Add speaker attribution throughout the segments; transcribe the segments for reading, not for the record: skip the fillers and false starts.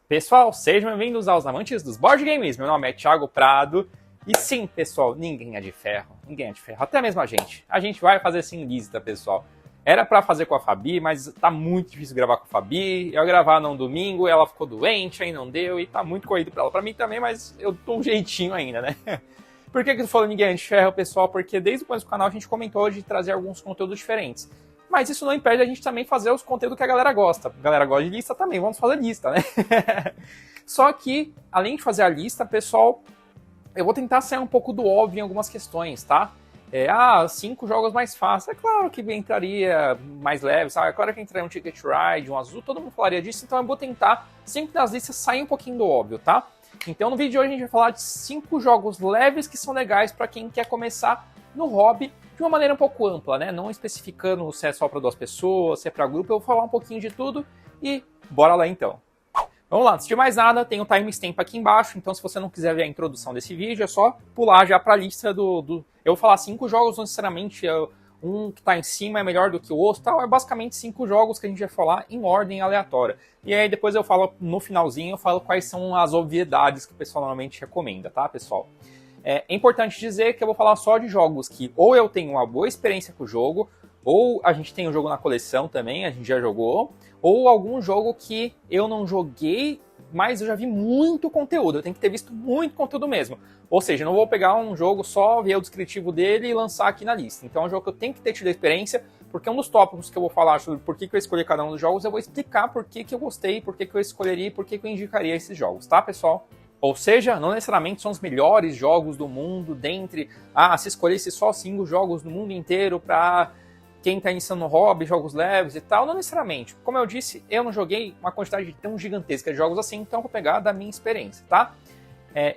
Speaker 1: Pessoal, sejam bem-vindos aos amantes dos board games. Meu nome é Thiago Prado. E sim, pessoal, ninguém é de ferro. Ninguém é de ferro. Até mesmo a gente. A gente vai fazer sim lista, pessoal. Era pra fazer com a Fabi, mas tá muito difícil gravar com a Fabi. Eu ia gravar num domingo, ela ficou doente, aí não deu. E tá muito corrido pra ela. Pra mim também, mas eu tô um jeitinho ainda, né? Por que eu tô falando ninguém é de ferro, pessoal? Porque desde o começo do canal a gente comentou de trazer alguns conteúdos diferentes. Mas isso não impede a gente também fazer os conteúdos que a galera gosta. A galera gosta de lista também, vamos fazer lista, né? Só que, além de fazer a lista, pessoal, eu vou tentar sair um pouco do óbvio em algumas questões, tá? 5 jogos mais fáceis. É claro que entraria mais leve, sabe? É claro que entraria um Ticket Ride, um azul, todo mundo falaria disso. Então eu vou tentar, sempre nas listas, sair um pouquinho do óbvio, tá? Então no vídeo de hoje a gente vai falar de 5 jogos leves que são legais para quem quer começar no hobby de uma maneira um pouco ampla, né? Não especificando se é só para 2 pessoas, se é para grupo. Eu vou falar um pouquinho de tudo e bora lá então. Vamos lá, antes de mais nada, tem o timestamp aqui embaixo, então se você não quiser ver a introdução desse vídeo, é só pular já para a lista do... Eu vou falar 5 jogos, não necessariamente um que está em cima é melhor do que o outro, tal. É basicamente 5 jogos que a gente vai falar em ordem aleatória. E aí depois eu falo, no finalzinho, eu falo quais são as obviedades que o pessoal normalmente recomenda, tá, pessoal? É importante dizer que eu vou falar só de jogos que ou eu tenho uma boa experiência com o jogo, ou a gente tem o jogo na coleção também, a gente já jogou, ou algum jogo que eu não joguei, mas eu já vi muito conteúdo, eu tenho que ter visto muito conteúdo mesmo. Ou seja, eu não vou pegar um jogo só, ver o descritivo dele e lançar aqui na lista. Então é um jogo que eu tenho que ter tido experiência, porque um dos tópicos que eu vou falar sobre por que eu escolhi cada um dos jogos, eu vou explicar por que eu gostei, por que eu escolheria e por que eu indicaria esses jogos, tá, pessoal? Ou seja, não necessariamente são os melhores jogos do mundo, dentre... se escolhesse só 5 jogos no mundo inteiro para quem está iniciando no hobby, jogos leves e tal, não necessariamente. Como eu disse, eu não joguei uma quantidade tão gigantesca de jogos assim, então eu vou pegar da minha experiência, tá?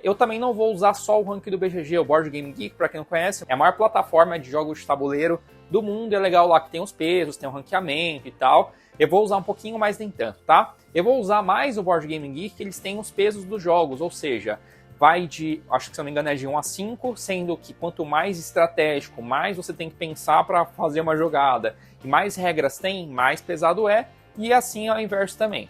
Speaker 1: Eu também não vou usar só o ranking do BGG, o Board Game Geek, para quem não conhece, é a maior plataforma de jogos de tabuleiro do mundo, é legal lá que tem os pesos, tem o ranqueamento e tal. Eu vou usar um pouquinho, mas nem tanto, tá? Eu vou usar mais o Board Game Geek, que eles têm os pesos dos jogos, ou seja, vai de, acho que se eu não me engano é de 1 a 5, sendo que quanto mais estratégico, mais você tem que pensar para fazer uma jogada, e mais regras tem, mais pesado é, e assim é o inverso também.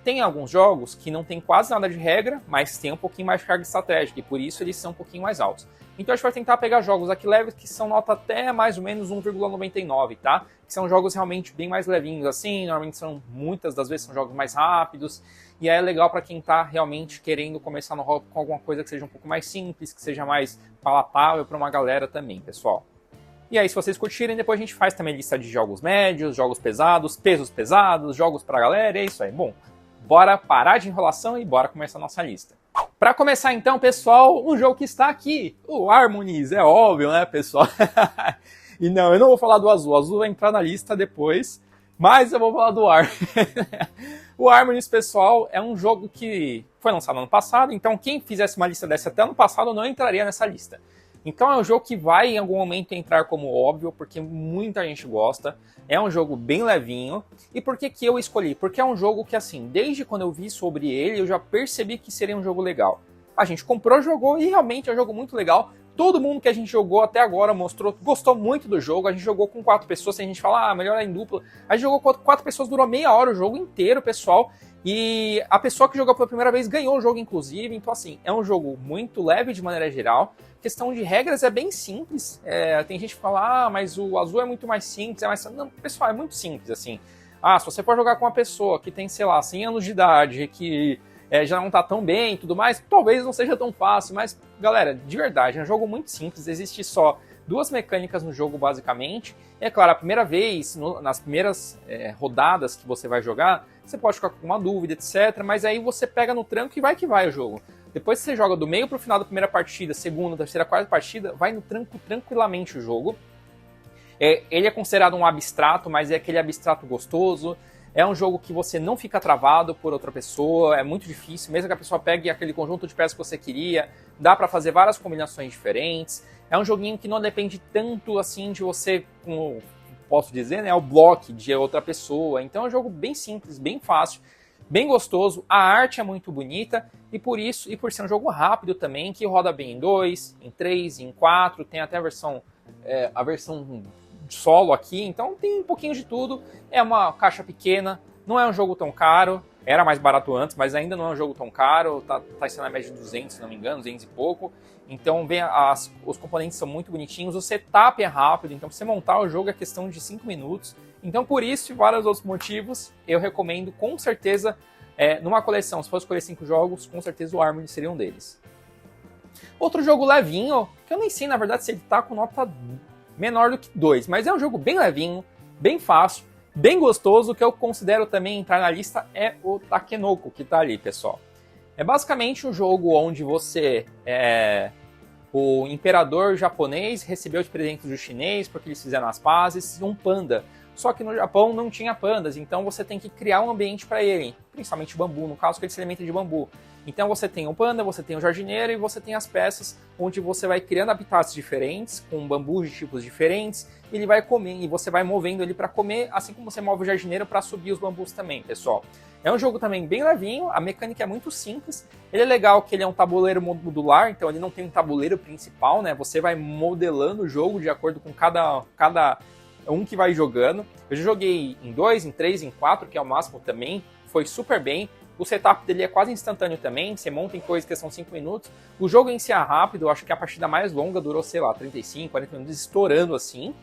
Speaker 1: Tem alguns jogos que não tem quase nada de regra, mas tem um pouquinho mais de carga estratégica, e por isso eles são um pouquinho mais altos. Então a gente vai tentar pegar jogos aqui leves que são nota até mais ou menos 1,99, tá? Que são jogos realmente bem mais levinhos assim, normalmente muitas das vezes são jogos mais rápidos, e aí é legal para quem tá realmente querendo começar no hobby com alguma coisa que seja um pouco mais simples, que seja mais palatável para uma galera também, pessoal. E aí, se vocês curtirem, depois a gente faz também lista de jogos médios, jogos pesados, pesos pesados, jogos pra galera, é isso aí. Bom, bora parar de enrolação e bora começar a nossa lista. Para começar então, pessoal, um jogo que está aqui, o Harmonies, é óbvio, né, pessoal? E não, eu não vou falar do azul, o azul vai entrar na lista depois, mas eu vou falar do Harmonies. O Harmonies, pessoal, é um jogo que foi lançado ano passado, então quem fizesse uma lista dessa até ano passado não entraria nessa lista. Então é um jogo que vai em algum momento entrar como óbvio, porque muita gente gosta. É um jogo bem levinho. E por que eu escolhi? Porque é um jogo que, assim, desde quando eu vi sobre ele, eu já percebi que seria um jogo legal. A gente comprou, jogou e realmente é um jogo muito legal. Todo mundo que a gente jogou até agora gostou muito do jogo. A gente jogou com 4 pessoas, tem gente que fala, melhor é em dupla. A gente jogou com 4 pessoas, durou meia hora o jogo inteiro, pessoal. E a pessoa que jogou pela primeira vez ganhou o jogo, inclusive. Então, assim, é um jogo muito leve de maneira geral. Questão de regras é bem simples. Tem gente que fala, mas o azul é muito mais simples. Não, pessoal, é muito simples, assim. Se você for jogar com uma pessoa que tem, sei lá, 100 anos de idade, que já não tá tão bem e tudo mais, talvez não seja tão fácil. Mas, galera, de verdade, é um jogo muito simples. Existe só 2 mecânicas no jogo, basicamente. E, é claro, a primeira vez, nas primeiras rodadas que você vai jogar, você pode ficar com uma dúvida, etc. Mas aí você pega no tranco e vai que vai o jogo. Depois que você joga do meio pro final da primeira partida, segunda, terceira, quarta partida, vai no tranco tranquilamente o jogo. Ele é considerado um abstrato, mas é aquele abstrato gostoso. É um jogo que você não fica travado por outra pessoa, é muito difícil, mesmo que a pessoa pegue aquele conjunto de peças que você queria, dá pra fazer várias combinações diferentes. É um joguinho que não depende tanto assim de você, como posso dizer, né, o bloco de outra pessoa. Então é um jogo bem simples, bem fácil, bem gostoso, a arte é muito bonita e por isso, e por ser um jogo rápido também, que roda bem em 2, em 3, em 4, tem até a versão solo aqui, então tem um pouquinho de tudo. É uma caixa pequena, não é um jogo tão caro, Era mais barato antes, mas ainda não é um jogo tão caro, tá sendo na média de 200, se não me engano, 200 e pouco. Então os componentes são muito bonitinhos, o setup é rápido, então pra você montar o jogo é questão de 5 minutos. Então por isso e vários outros motivos, eu recomendo com certeza, numa coleção, se for escolher 5 jogos, com certeza o Armored seria um deles. Outro jogo levinho, que eu nem sei na verdade se ele tá com nota menor do que 2, mas é um jogo bem levinho, bem fácil, bem gostoso, que eu considero também entrar na lista é o Takenoko, que tá ali, pessoal. É basicamente um jogo onde você, o imperador japonês recebeu os presentes do chinês porque eles fizeram as pazes, um panda. Só que no Japão não tinha pandas, então você tem que criar um ambiente para ele, principalmente bambu, no caso que ele se alimenta de bambu. Então você tem o panda, você tem o jardineiro e você tem as peças onde você vai criando habitats diferentes, com bambus de tipos diferentes, e ele vai comer, e você vai movendo ele para comer, assim como você move o jardineiro para subir os bambus também, pessoal. É um jogo também bem levinho, a mecânica é muito simples, ele é legal que ele é um tabuleiro modular, então ele não tem um tabuleiro principal, né? Você vai modelando o jogo de acordo com cada um que vai jogando. Eu já joguei em 2, em 3, em 4, que é o máximo também, foi super bem. O setup dele é quase instantâneo também, você monta em coisas que são 5 minutos. O jogo em si é rápido, eu acho que a partida mais longa durou, sei lá, 35, 40 minutos, estourando assim.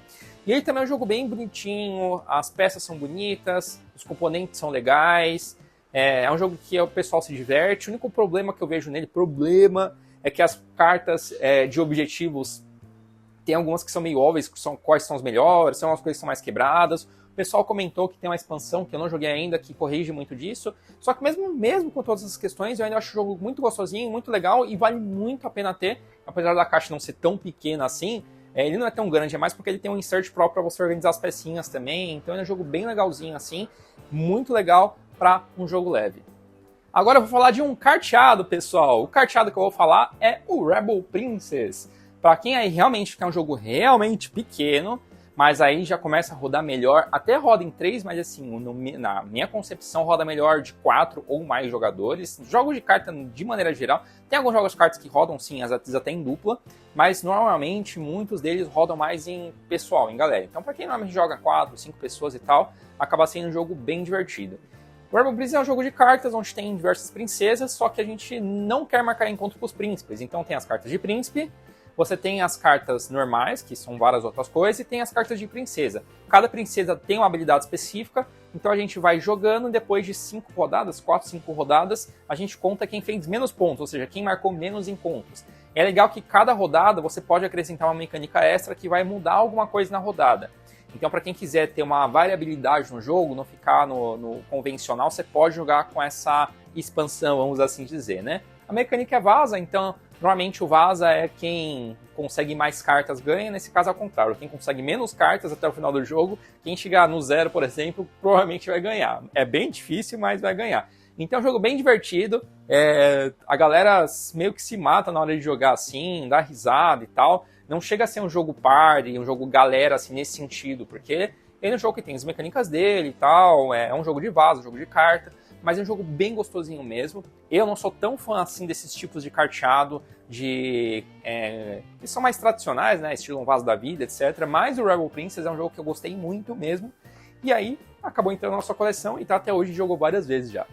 Speaker 1: E ele também é um jogo bem bonitinho, as peças são bonitas, os componentes são legais. É um jogo que o pessoal se diverte. O único problema que eu vejo nele, é que as cartas de objetivos tem algumas que são meio óbvias, quais são os melhores, são as coisas que são mais quebradas. O pessoal comentou que tem uma expansão, que eu não joguei ainda, que corrige muito disso. Só que mesmo com todas essas questões, eu ainda acho o jogo muito gostosinho, muito legal e vale muito a pena ter. Apesar da caixa não ser tão pequena assim, ele não é tão grande, é mais porque ele tem um insert próprio para você organizar as pecinhas também. Então é um jogo bem legalzinho assim, muito legal para um jogo leve. Agora eu vou falar de um carteado, pessoal. O carteado que eu vou falar é o Rebel Princess. Para quem aí realmente quer um jogo realmente pequeno, mas aí já começa a rodar melhor, até roda em 3, mas assim, na minha concepção roda melhor de 4 ou mais jogadores. Jogos de carta de maneira geral, tem alguns jogos de cartas que rodam sim, às vezes até em dupla, mas normalmente muitos deles rodam mais em pessoal, em galera. Então para quem normalmente joga 4, 5 pessoas e tal, acaba sendo um jogo bem divertido. O Rebel Princess é um jogo de cartas onde tem diversas princesas, só que a gente não quer marcar encontro com os príncipes, então tem as cartas de príncipe, você tem as cartas normais, que são várias outras coisas, e tem as cartas de princesa. Cada princesa tem uma habilidade específica, então a gente vai jogando, depois de 5 rodadas, 4, 5 rodadas, a gente conta quem fez menos pontos, ou seja, quem marcou menos encontros. É legal que cada rodada você pode acrescentar uma mecânica extra que vai mudar alguma coisa na rodada. Então, para quem quiser ter uma variabilidade no jogo, não ficar no convencional, você pode jogar com essa expansão, vamos assim dizer, né? A mecânica é vaza, então normalmente o vaza é quem consegue mais cartas ganha, nesse caso é ao contrário, quem consegue menos cartas até o final do jogo, quem chegar no 0, por exemplo, provavelmente vai ganhar. É bem difícil, mas vai ganhar. Então é um jogo bem divertido, a galera meio que se mata na hora de jogar assim, dá risada e tal. Não chega a ser um jogo party, um jogo galera assim nesse sentido, porque ele é um jogo que tem as mecânicas dele e tal, é um jogo de vaza, um jogo de carta, mas é um jogo bem gostosinho mesmo. Eu não sou tão fã assim desses tipos de carteado, que são mais tradicionais, né, estilo um vaso da vida, etc. Mas o Rebel Princess é um jogo que eu gostei muito mesmo, e aí acabou entrando na nossa coleção e tá até hoje, jogou várias vezes já.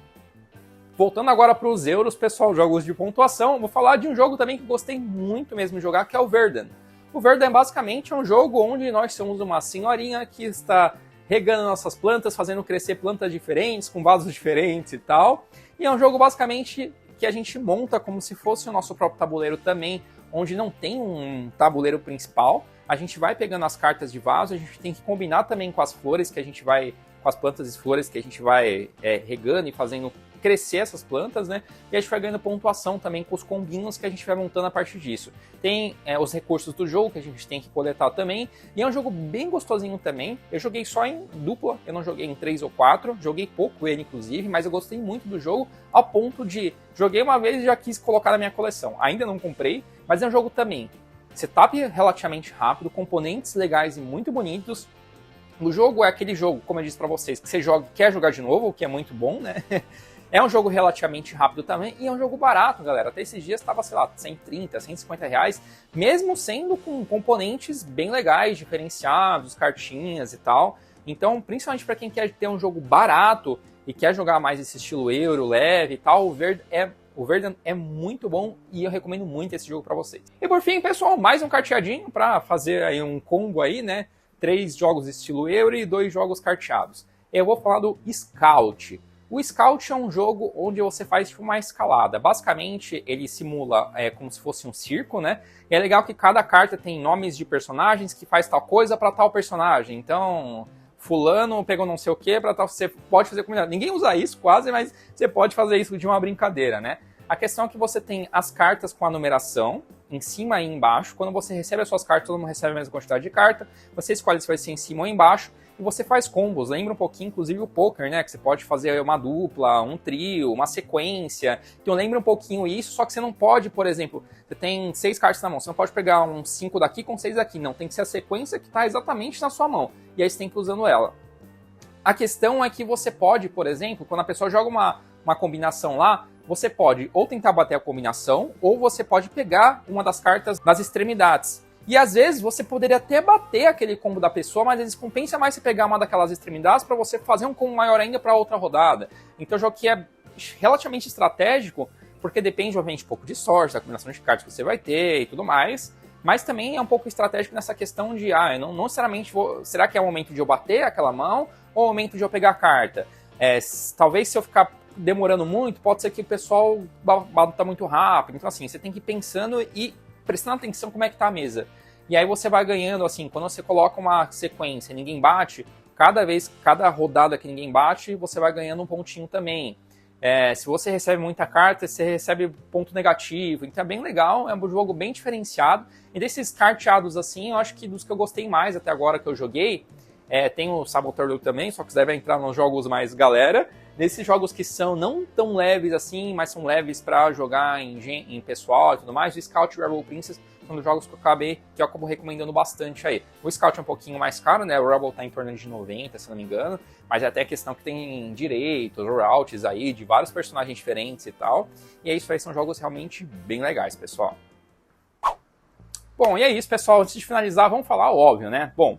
Speaker 1: Voltando agora para os euros, pessoal, jogos de pontuação, vou falar de um jogo também que gostei muito mesmo de jogar, que é o Verdant. O Verdant basicamente é um jogo onde nós somos uma senhorinha que está regando nossas plantas, fazendo crescer plantas diferentes, com vasos diferentes e tal. E é um jogo basicamente que a gente monta como se fosse o nosso próprio tabuleiro também, onde não tem um tabuleiro principal. A gente vai pegando as cartas de vaso, a gente tem que combinar também com as flores que a gente vai, com as plantas e flores que a gente vai regando e fazendo crescer essas plantas, né? E a gente vai ganhando pontuação também com os combinhos que a gente vai montando a partir disso. Tem os recursos do jogo que a gente tem que coletar também, e é um jogo bem gostosinho também. Eu joguei só em dupla, eu não joguei em 3 ou 4, joguei pouco ele inclusive, mas eu gostei muito do jogo, ao ponto de, joguei uma vez e já quis colocar na minha coleção. Ainda não comprei, mas é um jogo também, setup relativamente rápido, componentes legais e muito bonitos. O jogo é aquele jogo, como eu disse pra vocês, que você quer jogar de novo, o que é muito bom, né? É um jogo relativamente rápido também e é um jogo barato, galera. Até esses dias estava, sei lá, 130, 150 reais, mesmo sendo com componentes bem legais, diferenciados, cartinhas e tal. Então, principalmente para quem quer ter um jogo barato e quer jogar mais esse estilo euro, leve e tal, o Verdant é muito bom e eu recomendo muito esse jogo para vocês. E por fim, pessoal, mais um carteadinho para fazer aí um combo aí, né? 3 jogos estilo euro e 2 jogos carteados. Eu vou falar do Scout. O Scout é um jogo onde você faz tipo uma escalada. Basicamente, ele simula como se fosse um circo, né? E é legal que cada carta tem nomes de personagens que faz tal coisa para tal personagem. Então, fulano pegou não sei o que para tal... Você pode fazer combinado. Ninguém usa isso quase, mas você pode fazer isso de uma brincadeira, né? A questão é que você tem as cartas com a numeração em cima e embaixo. Quando você recebe as suas cartas, todo mundo recebe a mesma quantidade de carta. Você escolhe se vai ser em cima ou embaixo. E você faz combos, lembra um pouquinho, inclusive, o poker, né? Que você pode fazer uma dupla, um trio, uma sequência. Então lembra um pouquinho isso, só que você não pode, por exemplo, você tem 6 cartas na mão, você não pode pegar um 5 daqui com 6 daqui. Não, tem que ser a sequência que está exatamente na sua mão. E aí você tem que ir usando ela. A questão é que você pode, por exemplo, quando a pessoa joga uma combinação lá, você pode ou tentar bater a combinação, ou você pode pegar uma das cartas das extremidades. E às vezes você poderia até bater aquele combo da pessoa, mas às vezes compensa mais você pegar uma daquelas extremidades para você fazer um combo maior ainda para outra rodada. Então o jogo aqui é relativamente estratégico, porque depende, obviamente, um pouco de sorte, da combinação de cartas que você vai ter e tudo mais. Mas também é um pouco estratégico nessa questão de, eu não necessariamente vou... Será que é o momento de eu bater aquela mão ou é o momento de eu pegar a carta? Talvez se eu ficar demorando muito, pode ser que o pessoal bata muito rápido. Então assim, você tem que ir pensando e prestando atenção como é que tá a mesa. E aí você vai ganhando, assim, quando você coloca uma sequência e ninguém bate, cada rodada que ninguém bate, você vai ganhando um pontinho também. Se você recebe muita carta, você recebe ponto negativo. Então é bem legal, é um jogo bem diferenciado. E desses carteados assim, eu acho que dos que eu gostei mais até agora que eu joguei, tem o Saboteur também, só que você deve entrar nos jogos mais galera. Nesses jogos que são não tão leves assim, mas são leves para jogar em pessoal e tudo mais, o Scout e o Rebel Princess são dos jogos que eu acabo recomendando bastante aí. O Scout é um pouquinho mais caro, né? O Rebel tá em torno de 90, se não me engano, mas é até a questão que tem direitos, royalties aí, de vários personagens diferentes e tal. E é isso aí, são jogos realmente bem legais, pessoal. Bom, e é isso, pessoal. Antes de finalizar, vamos falar o óbvio, né? Bom,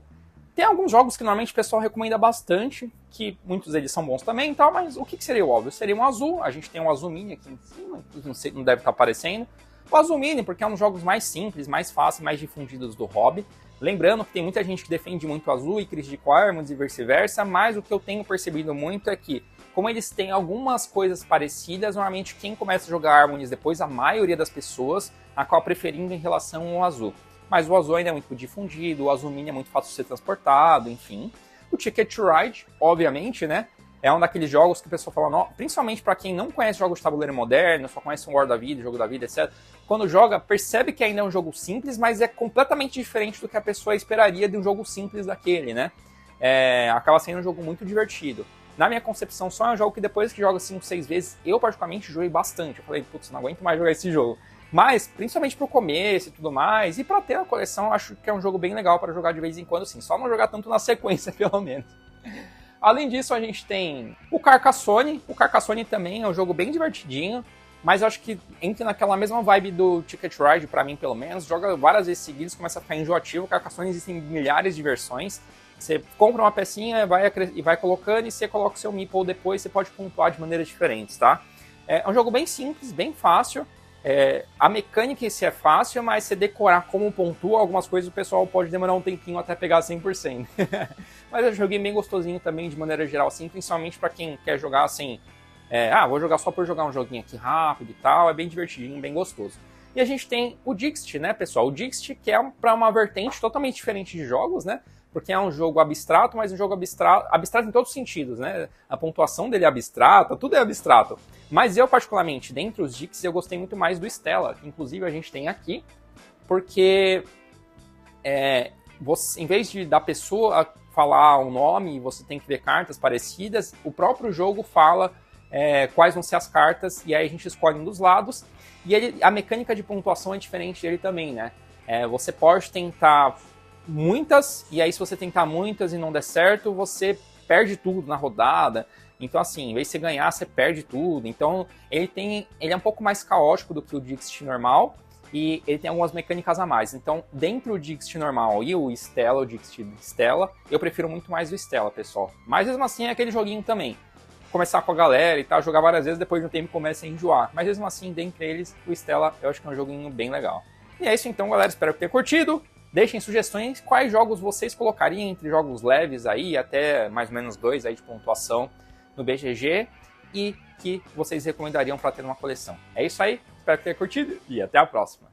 Speaker 1: tem alguns jogos que normalmente o pessoal recomenda bastante, que muitos deles são bons também e tal, mas o que seria o óbvio? Seria um azul, a gente tem um azul mini aqui em cima, não deve estar aparecendo. O azul mini, porque é um dos jogos mais simples, mais fáceis, mais difundidos do hobby. Lembrando que tem muita gente que defende muito o azul e critica o Armors e vice-versa, mas o que eu tenho percebido muito é que, como eles têm algumas coisas parecidas, normalmente quem começa a jogar Armors depois, a maioria das pessoas, acaba preferindo em relação ao azul. Mas o azul ainda é muito difundido, o azul mini é muito fácil de ser transportado, enfim. O Ticket to Ride, obviamente, né? É um daqueles jogos que o pessoal fala, principalmente para quem não conhece jogos de tabuleiro moderno, só conhece um War da Vida, Jogo da Vida, etc. Quando joga, percebe que ainda é um jogo simples, mas é completamente diferente do que a pessoa esperaria de um jogo simples daquele, né? Acaba sendo um jogo muito divertido. Na minha concepção, só é um jogo que depois que joga 5, 6 vezes, eu particularmente joguei bastante. Eu falei, putz, não aguento mais jogar esse jogo. Mas, principalmente pro começo e tudo mais, e pra ter a coleção, acho que é um jogo bem legal para jogar de vez em quando, sim. Só não jogar tanto na sequência, pelo menos. Além disso, a gente tem o Carcassonne. O Carcassonne também é um jogo bem divertidinho, mas eu acho que entra naquela mesma vibe do Ticket Ride, pra mim, pelo menos. Joga várias vezes seguidas, começa a ficar enjoativo. O Carcassonne existem milhares de versões. Você compra uma pecinha e vai colocando, e você coloca o seu meeple depois, você pode pontuar de maneiras diferentes, tá? É um jogo bem simples, bem fácil. A mecânica em si é fácil, mas você decorar como pontua algumas coisas, o pessoal pode demorar um tempinho até pegar 100%. Mas eu joguei bem gostosinho também, de maneira geral, assim, principalmente para quem quer jogar assim, vou jogar só por jogar um joguinho aqui rápido e tal, é bem divertidinho, bem gostoso. E a gente tem o Dixit, né, pessoal? O Dixit que é para uma vertente totalmente diferente de jogos, né? Porque é um jogo abstrato, mas um jogo abstrato em todos os sentidos, né? A pontuação dele é abstrata, tudo é abstrato. Mas eu, particularmente, dentre os Dixits, eu gostei muito mais do Stella, que inclusive a gente tem aqui, porque em vez da pessoa falar um nome e você tem que ver cartas parecidas, o próprio jogo fala quais vão ser as cartas, e aí a gente escolhe um dos lados, e a mecânica de pontuação é diferente dele também, né? Você pode tentar muitas, e aí se você tentar muitas e não der certo, você perde tudo na rodada. Então assim, em vez de você ganhar, você perde tudo. Então ele é um pouco mais caótico do que o Dixit normal, e ele tem algumas mecânicas a mais. Então, dentro do Dixit normal e o Stella, o Dixit Stella, eu prefiro muito mais o Stella, pessoal. Mas mesmo assim é aquele joguinho também. começar com a galera e tal, jogar várias vezes, depois de um tempo começa a enjoar. Mas mesmo assim, dentre eles, o Stella eu acho que é um joguinho bem legal. E é isso então, galera, espero que tenham curtido. Deixem sugestões, quais jogos vocês colocariam entre jogos leves aí, até mais ou menos 2 aí de pontuação no BGG, e que vocês recomendariam para ter uma coleção. É isso aí, espero que tenham curtido e até a próxima.